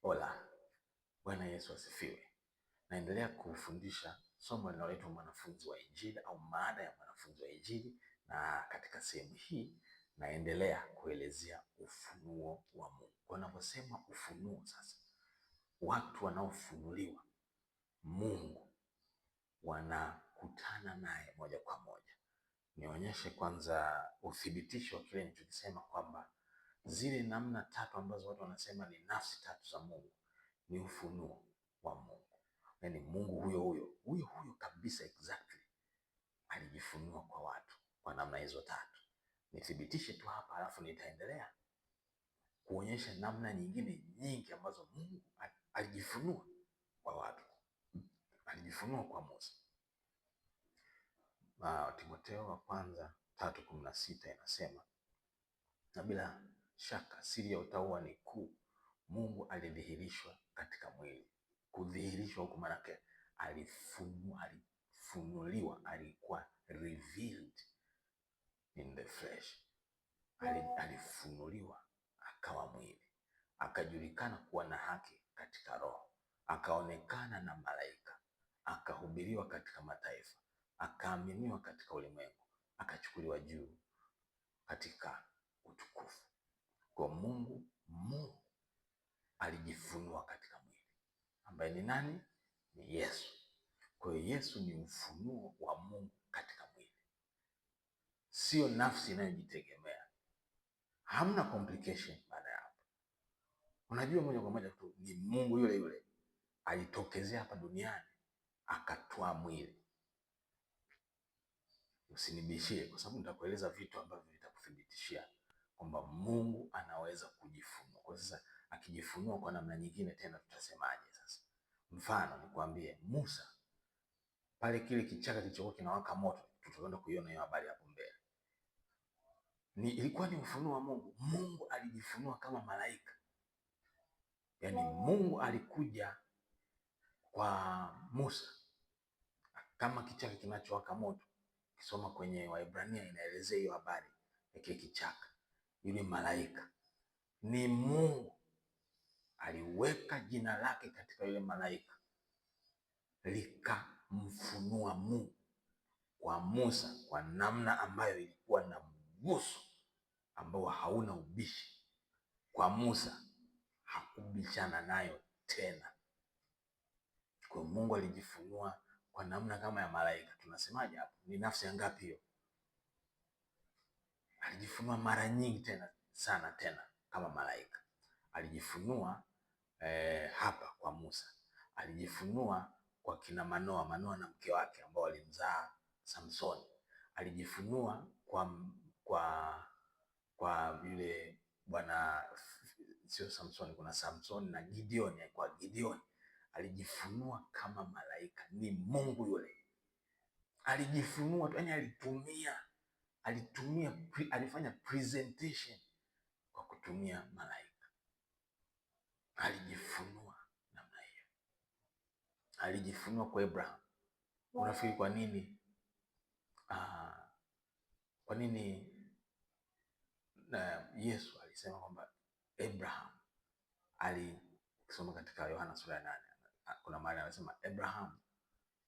Hola, Bwana Yesu asifiwe. Naendelea kufundisha somo linaloitwa mwanafunzi wa Injili au maada ya mwanafunzi wa Injili, na katika sehemu hii naendelea kuelezea ufunuo wa Mungu. Kwa ninaposema ufunuo, sasa watu wanaofunuliwa Mungu wanakutana naye moja kwa moja. Nionyeshe kwanza uthibitisho wa kile nilichokisema kwamba zile namna tatu ambazo watu wanasema ni nafsi tatu za Mungu ni ufunuo wa Mungu. Yaani Mungu huyo kabisa exactly alijifunua kwa watu kwa namna hizo tatu. Nithibitishe tu hapa, alafu nitaendelea kuonyesha namna nyingine nyingi ambazo Mungu alijifunua kwa watu. Alijifunua kwa Musa. Timotheo wa kwanza 3:16 inasema, na bila shaka siri ya utauwa ni kuu, Mungu alidhihirishwa katika mwili. Kudhihirishwa huko maana alifunuliwa, alikuwa revealed in the flesh. Alifunuliwa akawa mwili, akajulikana kuwa na haki katika roho, akaonekana na malaika, akahubiriwa katika mataifa, akaaminiwa katika ulimwengu, akachukuliwa juu katika utukufu. Kwa Mungu alijifunua katika mwili, ambaye ni nani? Ni Yesu. Kwa hiyo Yesu ni ufunuo wa Mungu katika mwili, sio nafsi inayojitegemea. Hamna complication baada ya hapo. Unajua moja kwa moja tu ni Mungu yule yule alitokezea hapa duniani akatoa mwili. Usinibishie, kwa sababu nitakueleza vitu ambavyo vitakuthibitishia kwamba Mungu anaweza kujifunua. Kwa sasa akijifunua kwa namna nyingine tena tutasemaje sasa? Mfano nikwambie, Musa pale kile kichaka kilichokuwa kinawaka moto, tutakwenda kuiona hiyo habari hapo mbele. Ilikuwa ni ufunuo wa Mungu. Mungu alijifunua kama malaika. Yaani Mungu alikuja kwa Musa kama kichaka kinachowaka moto. Kisoma kwenye Waebrania inaelezea hiyo habari ya kile kichaka. Yule malaika ni Mungu, aliweka jina lake katika yule malaika, likamfunua Mungu kwa Musa kwa namna ambayo ilikuwa na mguso ambao hauna ubishi. Kwa Musa hakubishana nayo tena. Kwa Mungu alijifunua kwa namna kama ya malaika. Tunasemaje hapo? Ni nafsi ya ngapi hiyo? Alijifunua mara nyingi sana tena kama malaika. Alijifunua hapa kwa Musa. Alijifunua kwa kina Manoa na mke wake ambao walimzaa Samsoni. Alijifunua kwa yule bwana, sio Samsoni, kuna Samsoni na Gideoni. Kwa Gideoni alijifunua kama malaika. Ni Mungu yule alijifunua, yaani alifanya presentation kwa kutumia malaika. Alijifunua namna hiyo. Alijifunua kwa Abraham. Unafikiri kwa nini? Kwa nini Yesu alisema kwamba Abraham ukisoma katika Yohana sura ya 8, kuna mahali anasema Abraham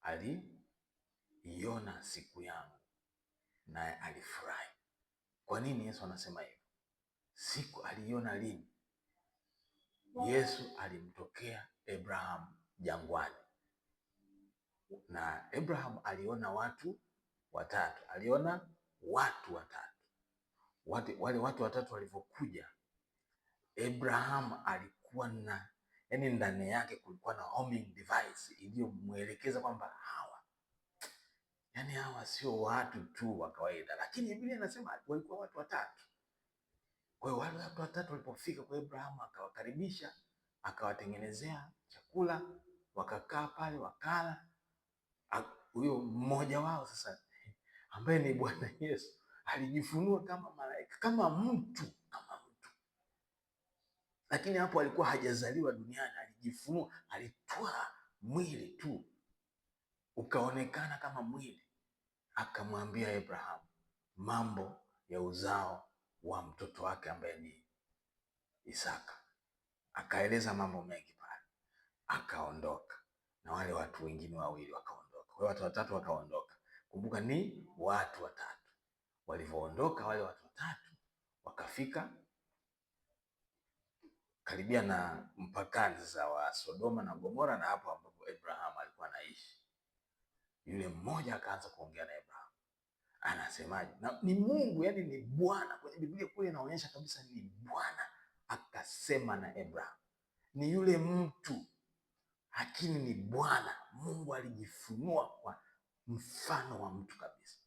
aliiona siku yangu naye alifurahi. Kwa nini Yesu anasema hivyo? Siku aliiona lini? Yesu alimtokea Abraham jangwani, na Abraham aliona watu watatu. Wale watu watatu walivyokuja, Abraham alikuwa yaani ndani yake kulikuwa na homing device iliyomwelekeza kwamba hawa sio watu tu wa kawaida, lakini Biblia inasema walikuwa watu watatu. Kwa hiyo wale watu watatu walipofika kwa Abraham, akawakaribisha, akawatengenezea chakula, wakakaa pale wakala. Huyo mmoja wao sasa, ambaye ni Bwana Yesu, alijifunua kama malaika, kama mtu. Lakini hapo alikuwa hajazaliwa duniani, alijifunua, alitwaa mwili tu ukaonekana kama mwili, akamwambia Abraham mambo ya uzao wa mtoto wake ambaye ni Isaka. akaeleza mambo mengi pale, akaondoka na wale watu wengine wawili wakaondoka. Wale watu watatu wakaondoka. Kumbuka ni watu watatu. Walivyoondoka wale watu watatu, wakafika karibia na mpakani sasa wa Sodoma na Gomora, na hapo ambapo Abraham alikuwa anaishi. Yule mmoja akaanza kuongea na Abraham, anasemaje? Na ni Mungu, yani ni Bwana. Kwenye Biblia kule inaonyesha kabisa ni Bwana akasema na Abraham. Ni yule mtu, lakini ni Bwana. Mungu alijifunua kwa mfano wa mtu kabisa.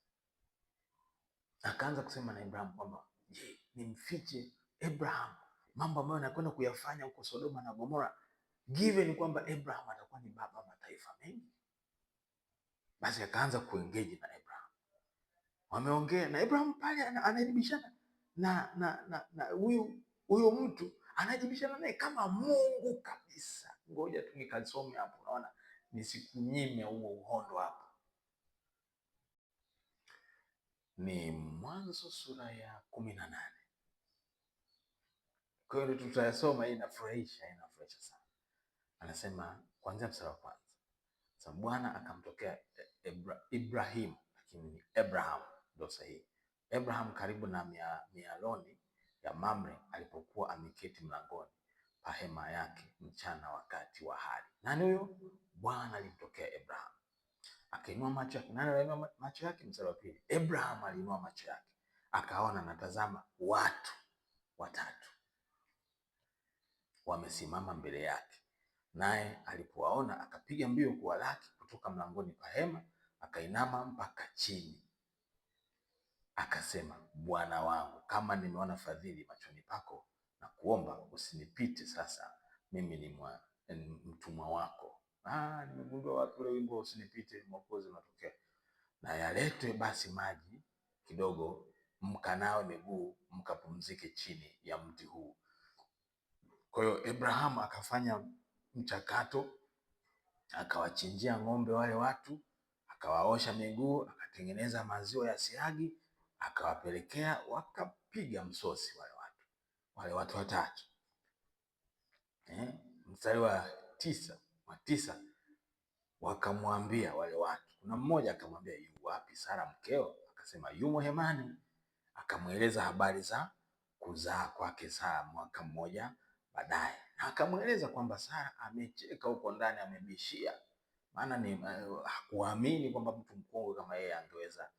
Akaanza kusema na Abraham kwamba je, nimfiche Abraham mambo ambayo anakwenda kuyafanya huko Sodoma na Gomora, given kwamba Abraham atakuwa ni baba mataifa mengi? Basi akaanza kuengage na Abraham. Wameongea na Abraham pale, anajibishana na huyo mtu, anajibishana naye kama Mungu kabisa. Ngoja tu nikasome hapo, naona nisikunyime huo uhondo hapo. Ni Mwanzo sura ya 18. Kwa hiyo tutayasoma, hii inafurahisha sana. Anasema kuanzia mstari wa kwanza. Sasa Bwana akamtokea Ibrahim, lakini ni Abraham ndio sahihi. Abraham karibu na mialoni ya Mamre, alipokuwa ameketi mlangoni pa hema yake mchana wakati wa hali. Nani huyo? Bwana alimtokea Abraham. Akainua macho yake. Nani aliinua macho yake? Mstari wa pili. Abraham aliinua macho yake, akaona natazama watu watatu wamesimama mbele yake. Naye alipowaona akapiga mbio kuwalaki kutoka mlangoni pa hema, akainama mpaka chini, akasema, Bwana wangu, kama nimeona fadhili machoni pako, na kuomba usinipite sasa, mimi ni mtumwa wako. Nimegundua wapi ule wimbo usinipite, Mwokozi unatokea. Na yaletwe basi maji kidogo, mkanawe miguu, mkapumzike chini ya mti huu. Kwa hiyo Abraham akafanya mchakato, akawachinjia ng'ombe wale watu, akawaosha miguu, akatengeneza maziwa ya siagi, akawapelekea, wakapiga msosi wale watu watatu. Mstari wa tisa, wakamwambia wale watu, kuna mmoja akamwambia, yu wapi Sara mkeo? Akasema, yumo hemani. Akamweleza habari za kuzaa kwake Sara mwaka mmoja baadaye, na akamweleza kwamba Sara amecheka huko ndani, amebishia, maana ni hakuamini kwamba mtu mkongwe kama yeye angeweza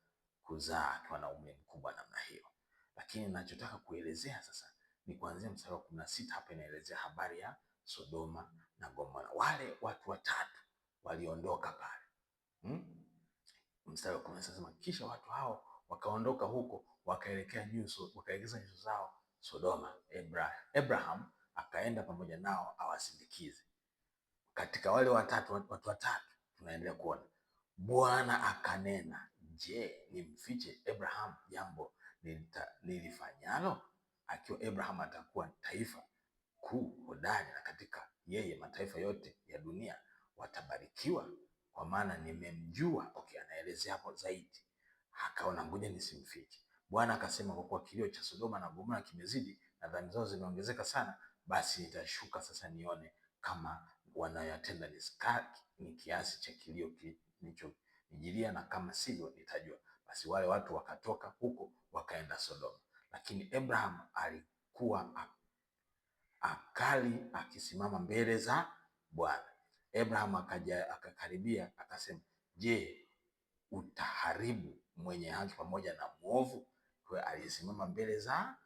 kuzaa akiwa na umri mkubwa namna hiyo. Lakini ninachotaka kuelezea sasa ni kuanzia mstari wa 16. Hapa inaelezea habari ya Sodoma na Gomora. Wale watu watatu waliondoka pale. Mstari wa 16 nasema, kisha watu hao wakaondoka huko, wakaelekeza nyuso zao Sodoma. Abraham akaenda pamoja nao awasindikize. Katika wale watu watatu tunaendelea kuona Bwana akanena, je, nimfiche Abraham jambo nilifanyalo? Akiwa Abraham atakuwa taifa kuu hodari, na katika yeye mataifa yote ya dunia watabarikiwa, kwa maana nimemjua. Anaelezea hapo zaidi. Akaona ngoja nisimfiche. Bwana akasema, kwa kuwa kilio cha Sodoma na Gomora kimezidi na dhambi zao zimeongezeka sana, basi nitashuka sasa nione kama wanayotenda ni kiasi cha kilio kilichonijilia, na kama sivyo nitajua. Basi wale watu wakatoka huko wakaenda Sodoma, lakini Abraham alikuwa akali akisimama mbele za Bwana. Abraham akakaribia akasema, je, utaharibu mwenye haki pamoja na mwovu? Kwa alisimama mbele za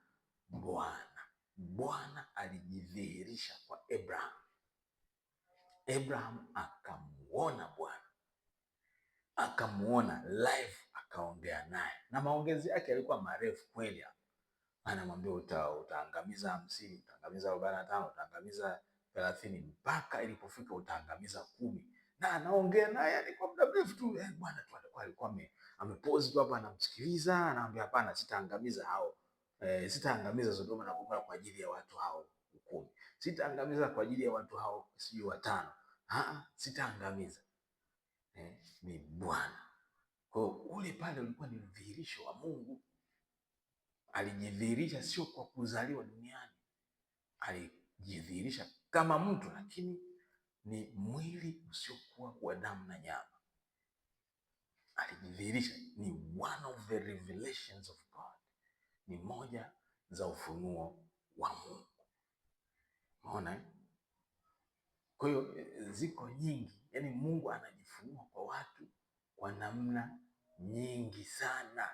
Bwana. Bwana alijidhihirisha kwa Abraham. Abraham akamuona Bwana, akamuona live, akaongea naye, na maongezi yake yalikuwa marefu kweli. Anamwambia utaangamiza 50, utaangamiza 45, utaangamiza 30, mpaka ilipofika utaangamiza 10. Na anaongea naye yani kwa muda mrefu tu. Bwana tu alikuwa amepause tu hapa, anamsikiliza, anamwambia hapana, sitaangamiza hao. Sitaangamiza Sodoma na Gomora kwa ajili ya watu hao 10. Sitaangamiza kwa ajili ya watu hao sijui 5. Sitaangamiza. Ni Bwana. Kwa ule pale ulikuwa ni udhihirisho wa Mungu. Alijidhihirisha sio kwa kuzaliwa duniani, alijidhihirisha kama mtu, lakini ni mwili usiokuwa wa damu na nyama. Alijidhihirisha, ni one of the revelations of God, ni moja za ufunuo wa Mungu. Unaona? Kwa hiyo ziko nyingi, yaani Mungu anajifunua kwa watu kwa namna nyingi sana,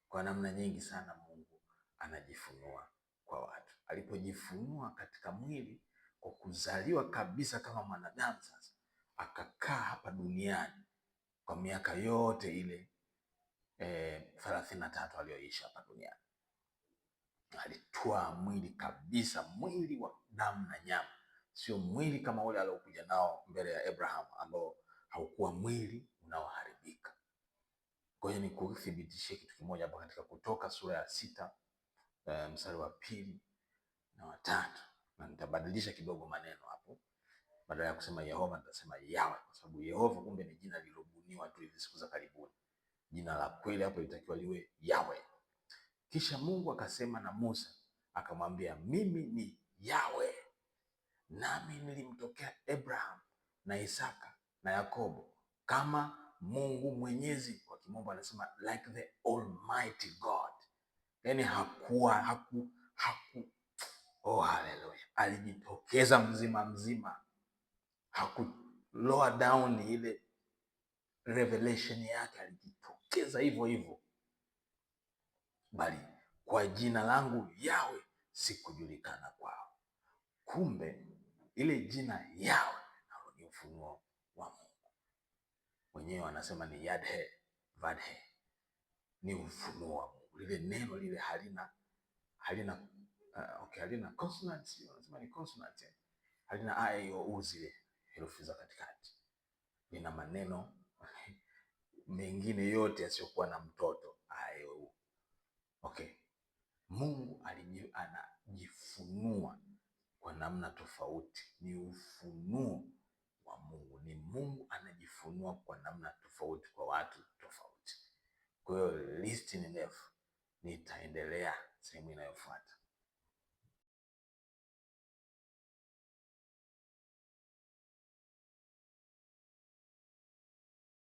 kwa namna nyingi sana Mungu anajifunua kwa watu. Alipojifunua katika mwili kwa kuzaliwa kabisa kama mwanadamu, sasa akakaa hapa duniani kwa miaka yote ile 33 aliyoishi hapa duniani. Alitwaa mwili kabisa, mwili wa damu na nyama, sio mwili kama ule aliokuja nao mbele ya Abraham ambao haukuwa mwili unaoharibika. Kwa hiyo nikuthibitishie kitu kimoja hapa katika Kutoka sura ya 6 mstari wa 2 na wa 3, na nitabadilisha kidogo maneno hapo. Badala ya kusema Yehova nitasema Yawe, kwa sababu Yehova kumbe ni jina lililobuniwa tu hivi siku za karibuni. Jina la kweli hapo litakiwa liwe Yawe. Kisha Mungu akasema na Musa akamwambia, mimi ni Yawe, nami nilimtokea Abraham na Isaka na Yakobo kama Mungu Mwenyezi. Kwa kimombo anasema like the Almighty God. Yaani oh haleluya, alijitokeza mzima mzima, lower down ile revelation yake, alijitokeza hivyo hivyo, bali kwa jina langu Yawe sikujulikana kwao. Kumbe ile jina Yawe nalo ni ufunuo wa Mungu. Wenyewe wanasema ni Yadhe Vadhe, ni ufunuo wa Mungu. Lile neno lile halina consonants, wanasema ni consonant, halina a e i o u, zile herufi za katikati. Lina maneno mengine yote yasiyokuwa na mtoto a e i o u. Okay. Mungu anajifunua kwa namna tofauti, ni ufunuo wa Mungu. Ni Mungu anajifunua kwa namna tofauti kwa watu tofauti. Kwa hiyo listi ni ndefu, nitaendelea